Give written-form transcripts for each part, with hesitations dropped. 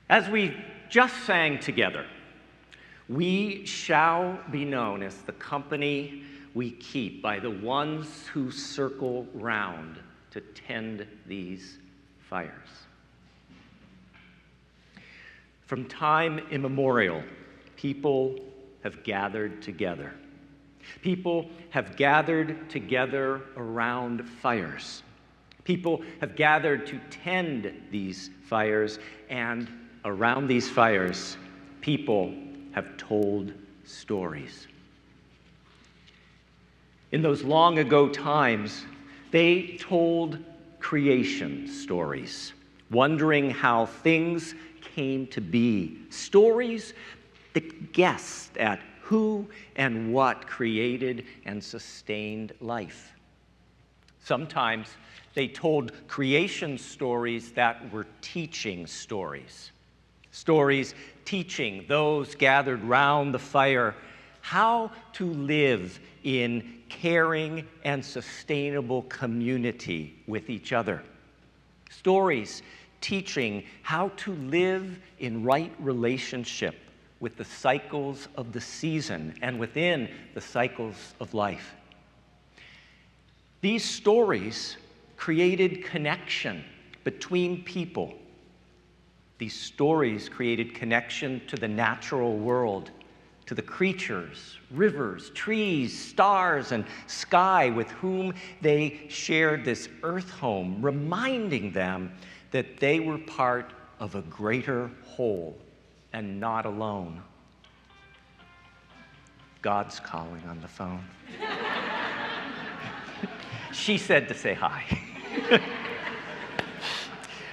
As we just sang together, we shall be known as the company we keep by the ones who circle round to tend these fires. From time immemorial, people have gathered together. People have gathered together around fires. People have gathered to tend these fires, and around these fires, people have told stories. In those long ago times, they told creation stories, wondering how things came to be. Stories that guessed at who and what created and sustained life. Sometimes they told creation stories that were teaching stories. Stories teaching those gathered round the fire how to live in caring and sustainable community with each other. Stories teaching how to live in right relationship with the cycles of the season and within the cycles of life. These stories created connection between people. These stories created connection to the natural world, to the creatures, rivers, trees, stars, and sky with whom they shared this earth home, reminding them that they were part of a greater whole and not alone. God's calling on the phone. She said to say hi.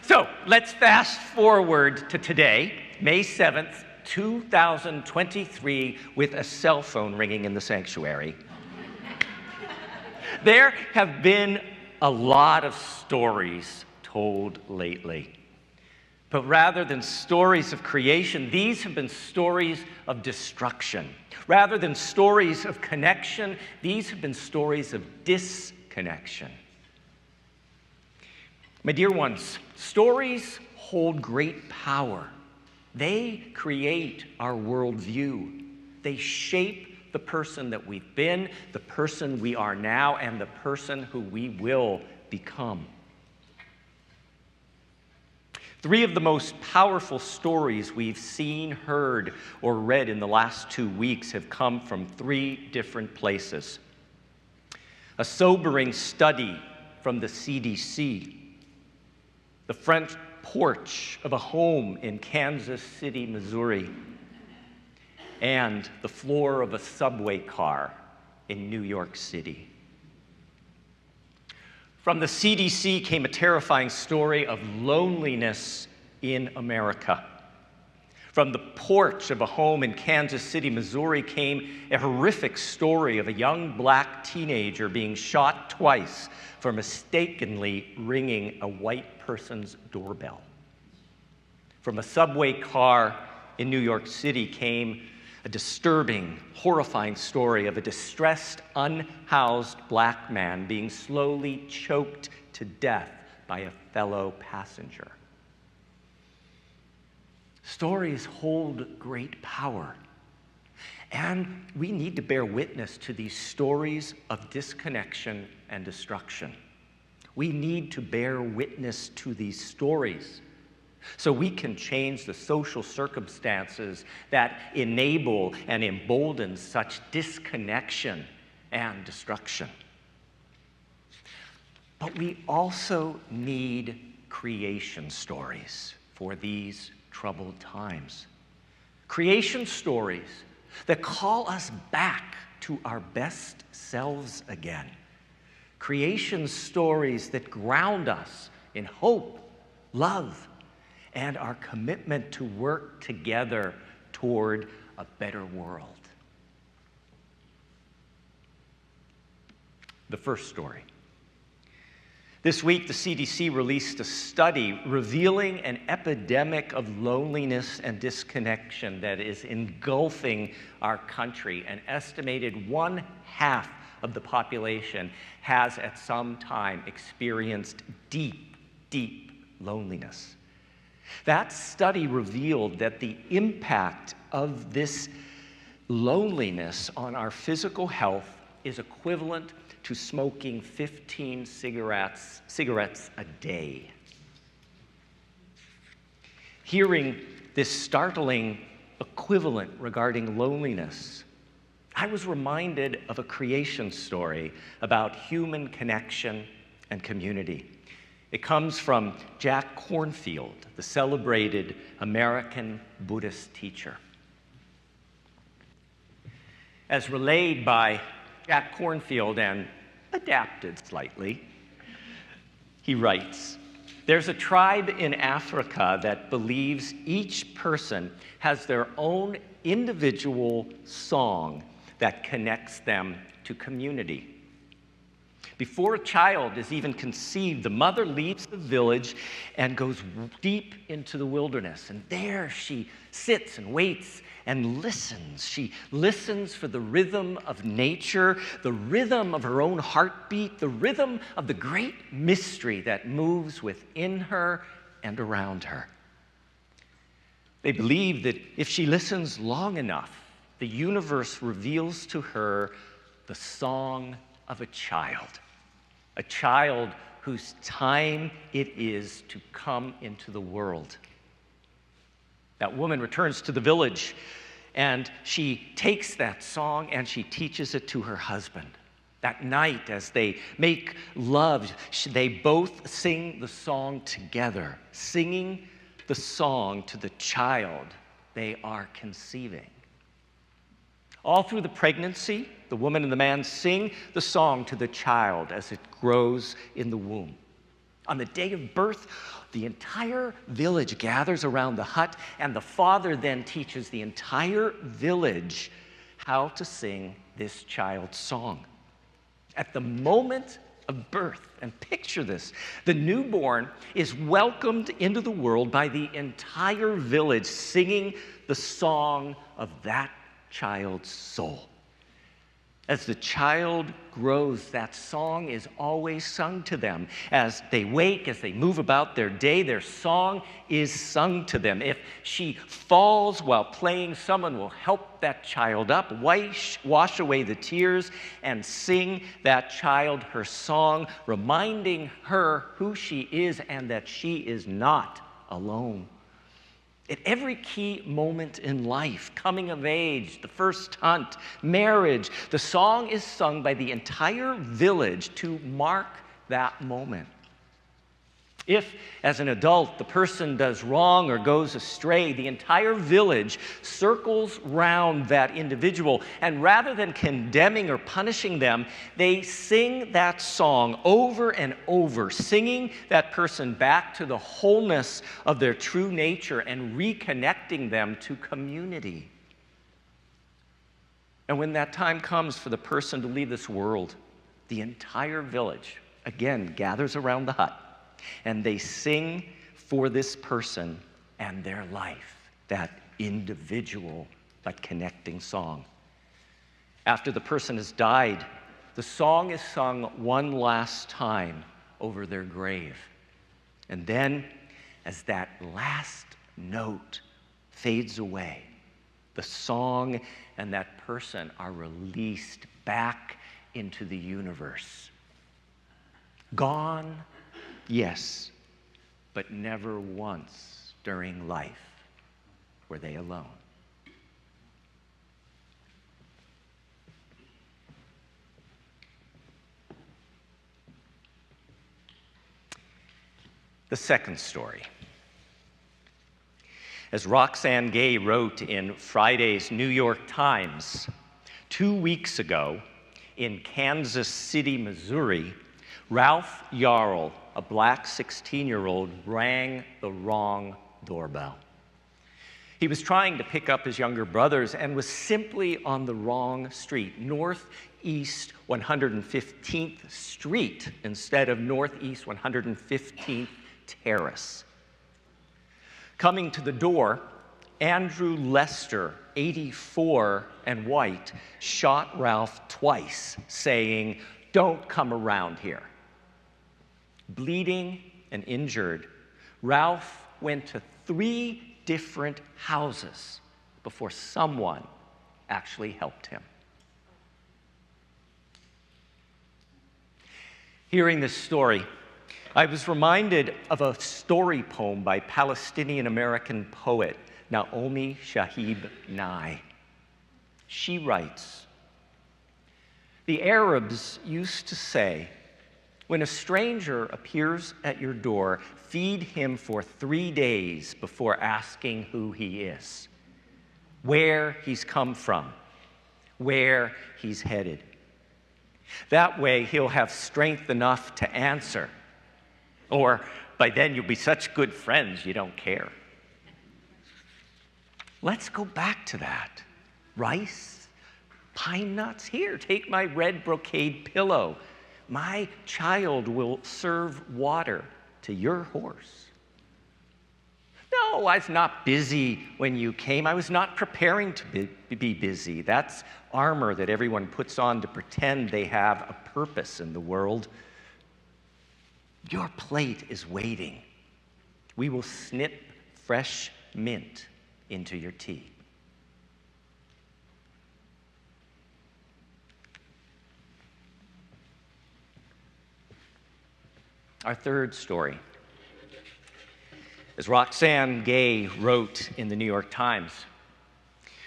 So let's fast forward to today, May 7th, 2023, with a cell phone ringing in the sanctuary. There have been a lot of stories told lately. But rather than stories of creation, these have been stories of destruction. Rather than stories of connection, these have been stories of disconnection. My dear ones, stories hold great power. They create our worldview. They shape the person that we've been, the person we are now, and the person who we will become. Three of the most powerful stories we've seen, heard, or read in the last 2 weeks have come from three different places. A sobering study from the CDC, the front porch of a home in Kansas City, Missouri, and the floor of a subway car in New York City. From the CDC came a terrifying story of loneliness in America. From the porch of a home in Kansas City, Missouri, came a horrific story of a young black teenager being shot twice for mistakenly ringing a white person's doorbell. From a subway car in New York City came a disturbing, horrifying story of a distressed, unhoused black man being slowly choked to death by a fellow passenger. Stories hold great power, and we need to bear witness to these stories of disconnection and destruction. We need to bear witness to these stories so we can change the social circumstances that enable and embolden such disconnection and destruction. But we also need creation stories for these troubled times. Creation stories that call us back to our best selves again. Creation stories that ground us in hope, love, and our commitment to work together toward a better world. The first story. This week, the CDC released a study revealing an epidemic of loneliness and disconnection that is engulfing our country. An estimated 1/2 of the population has at some time experienced deep, deep loneliness. That study revealed that the impact of this loneliness on our physical health is equivalent to smoking 15 cigarettes a day. Hearing this startling equivalent regarding loneliness, I was reminded of a creation story about human connection and community. It comes from Jack Kornfield, the celebrated American Buddhist teacher. As relayed by Jack Kornfield and adapted slightly, he writes, "There's a tribe in Africa that believes each person has their own individual song that connects them to community. Before a child is even conceived, the mother leaves the village and goes deep into the wilderness. And there she sits and waits and listens. She listens for the rhythm of nature, the rhythm of her own heartbeat, the rhythm of the great mystery that moves within her and around her. They believe that if she listens long enough, the universe reveals to her the song of a child whose time it is to come into the world." That woman returns to the village, and she takes that song and she teaches it to her husband. That night, as they make love, they both sing the song together, singing the song to the child they are conceiving. All through the pregnancy, the woman and the man sing the song to the child as it grows in the womb. On the day of birth, the entire village gathers around the hut, and the father then teaches the entire village how to sing this child's song. At the moment of birth, and picture this, the newborn is welcomed into the world by the entire village singing the song of that child's soul. As the child grows, that song is always sung to them. As they wake, as they move about their day, their song is sung to them. If she falls while playing, someone will help that child up, wash away the tears, and sing that child her song, reminding her who she is and that she is not alone. At every key moment in life, coming of age, the first hunt, marriage, the song is sung by the entire village to mark that moment. If, as an adult, the person does wrong or goes astray, the entire village circles round that individual, and rather than condemning or punishing them, they sing that song over and over, singing that person back to the wholeness of their true nature and reconnecting them to community. And when that time comes for the person to leave this world, the entire village, again, gathers around the hut, and they sing for this person and their life, that individual but connecting song. After the person has died, the song is sung one last time over their grave. And then, as that last note fades away, the song and that person are released back into the universe. Gone, yes, but never once during life were they alone. The second story. As Roxane Gay wrote in Friday's New York Times, 2 weeks ago in Kansas City, Missouri, Ralph Yarl, a black 16-year-old, rang the wrong doorbell. He was trying to pick up his younger brothers and was simply on the wrong street, Northeast 115th Street instead of Northeast 115th Terrace. Coming to the door, Andrew Lester, 84 and white, shot Ralph twice, saying, "Don't come around here." Bleeding and injured, Ralph went to 3 different houses before someone actually helped him. Hearing this story, I was reminded of a story poem by Palestinian-American poet Naomi Shihab Nye. She writes, "The Arabs used to say, when a stranger appears at your door, feed him for 3 days before asking who he is, where he's come from, where he's headed. That way, he'll have strength enough to answer. Or by then, you'll be such good friends, you don't care." Let's go back to that. Rice, pine nuts, here, take my red brocade pillow. My child will serve water to your horse. No, I was not busy when you came. I was not preparing to be busy. That's armor that everyone puts on to pretend they have a purpose in the world. Your plate is waiting. We will snip fresh mint into your tea. Our third story. As Roxane Gay wrote in the New York Times,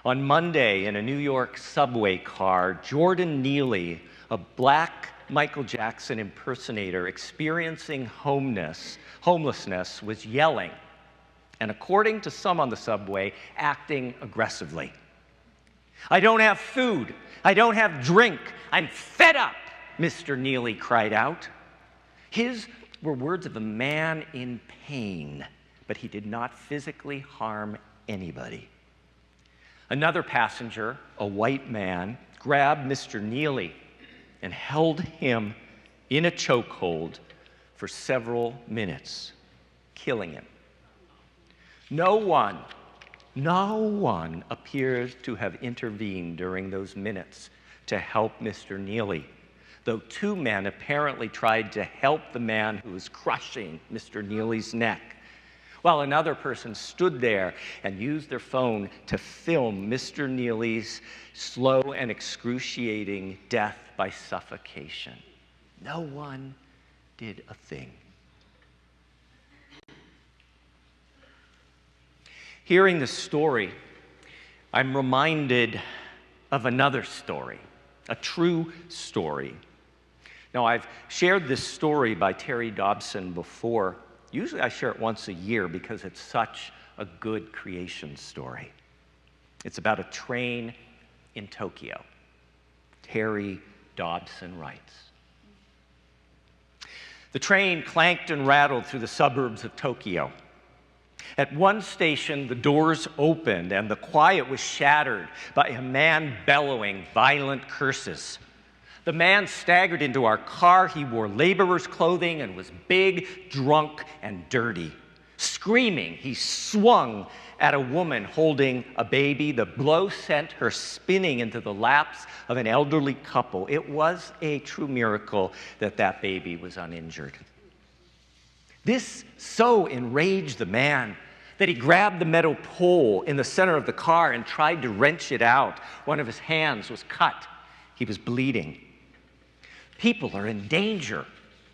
on Monday in a New York subway car, Jordan Neely, a black Michael Jackson impersonator experiencing homelessness, was yelling, and according to some on the subway, acting aggressively. "I don't have food. I don't have drink. I'm fed up," Mr. Neely cried out. His were words of a man in pain, but he did not physically harm anybody. Another passenger, a white man, grabbed Mr. Neely and held him in a chokehold for several minutes, killing him. No one appears to have intervened during those minutes to help Mr. Neely, though 2 men apparently tried to help the man who was crushing Mr. Neely's neck, while another person stood there and used their phone to film Mr. Neely's slow and excruciating death by suffocation. No one did a thing. Hearing this story, I'm reminded of another story, a true story. Now, I've shared this story by Terry Dobson before. Usually I share it once a year because it's such a good creation story. It's about a train in Tokyo. Terry Dobson writes, "The train clanked and rattled through the suburbs of Tokyo. At one station, the doors opened and the quiet was shattered by a man bellowing violent curses. The man staggered into our car. He wore laborer's clothing and was big, drunk, and dirty. Screaming, he swung at a woman holding a baby. The blow sent her spinning into the laps of an elderly couple. It was a true miracle that that baby was uninjured. This so enraged the man that he grabbed the metal pole in the center of the car and tried to wrench it out. One of his hands was cut. He was bleeding. People are in danger,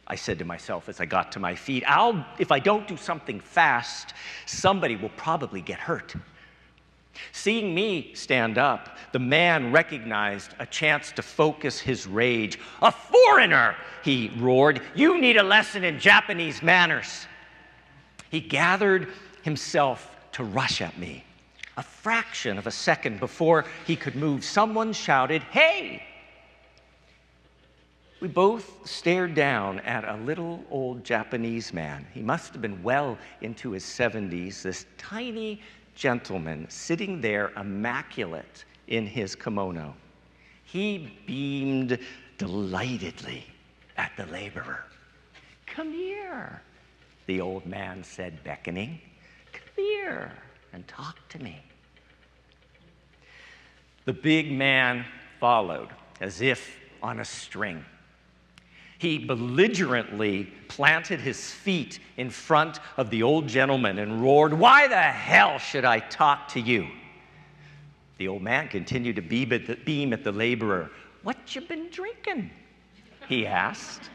I said to myself as I got to my feet. If I don't do something fast, somebody will probably get hurt. Seeing me stand up, the man recognized a chance to focus his rage. "A foreigner!" he roared. "You need a lesson in Japanese manners." He gathered himself to rush at me. A fraction of a second before he could move, someone shouted, "Hey!" We both stared down at a little old Japanese man. He must have been well into his 70s, this tiny gentleman sitting there immaculate in his kimono. He beamed delightedly at the laborer. "Come here," the old man said, beckoning. "Come here and talk to me." The big man followed as if on a string. He belligerently planted his feet in front of the old gentleman and roared, "Why the hell should I talk to you?" The old man continued to beam at the laborer. "What you been drinking?" he asked.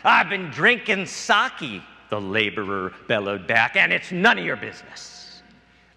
"I've been drinking sake," the laborer bellowed back, "and it's none of your business."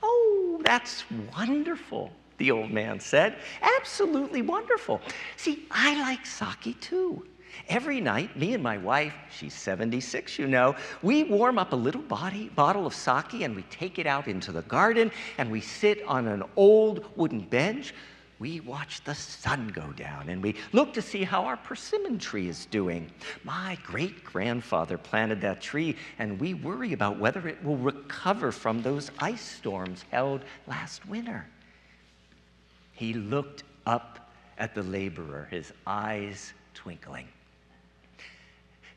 "Oh, that's wonderful," the old man said. "Absolutely wonderful. See, I like sake too. Every night, me and my wife, she's 76, you know, we warm up a little bottle of sake and we take it out into the garden and we sit on an old wooden bench. We watch the sun go down and we look to see how our persimmon tree is doing. My great-grandfather planted that tree and we worry about whether it will recover from those ice storms held last winter." He looked up at the laborer, his eyes twinkling.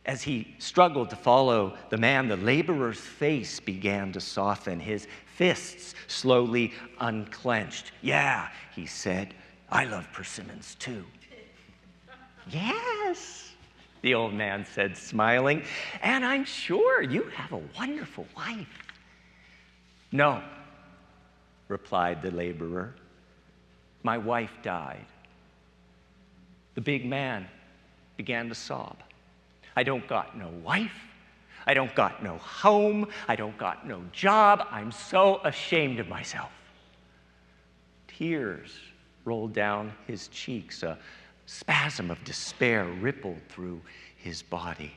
As he struggled to follow the man, the laborer's face began to soften. His fists slowly unclenched. "Yeah," he said, "I love persimmons too." "Yes," the old man said, smiling, "and I'm sure you have a wonderful wife." "No," replied the laborer, "my wife died." The big man began to sob. "I don't got no wife. I don't got no home. I don't got no job. I'm so ashamed of myself." Tears rolled down his cheeks. A spasm of despair rippled through his body.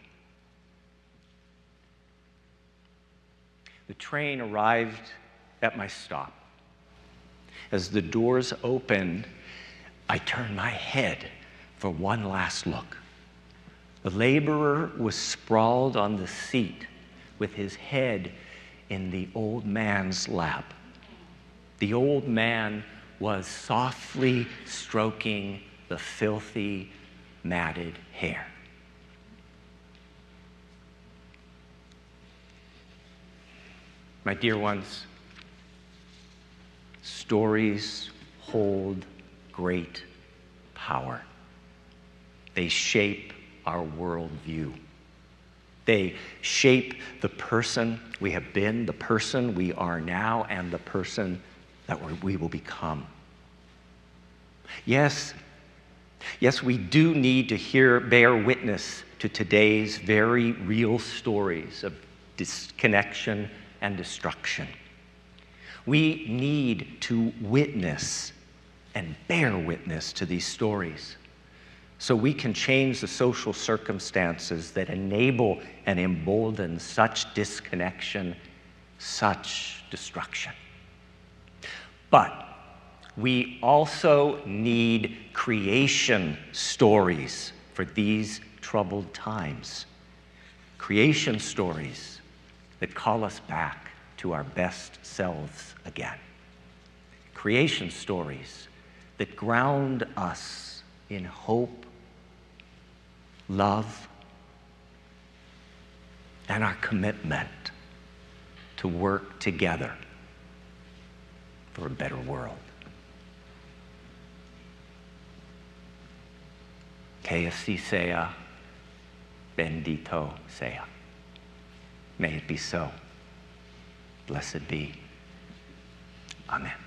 The train arrived at my stop. As the doors opened, I turned my head for one last look. The laborer was sprawled on the seat with his head in the old man's lap. The old man was softly stroking the filthy, matted hair. My dear ones, stories hold great power. They shape our worldview. They shape the person we have been, the person we are now, and the person that we will become. Yes, we do need to bear witness to today's very real stories of disconnection and destruction. We need to witness and bear witness to these stories, so we can change the social circumstances that enable and embolden such disconnection, such destruction. But we also need creation stories for these troubled times. Creation stories that call us back to our best selves again. Creation stories that ground us in hope, love, and our commitment to work together for a better world. Que así sea, bendito sea. May it be so. Blessed be. Amen.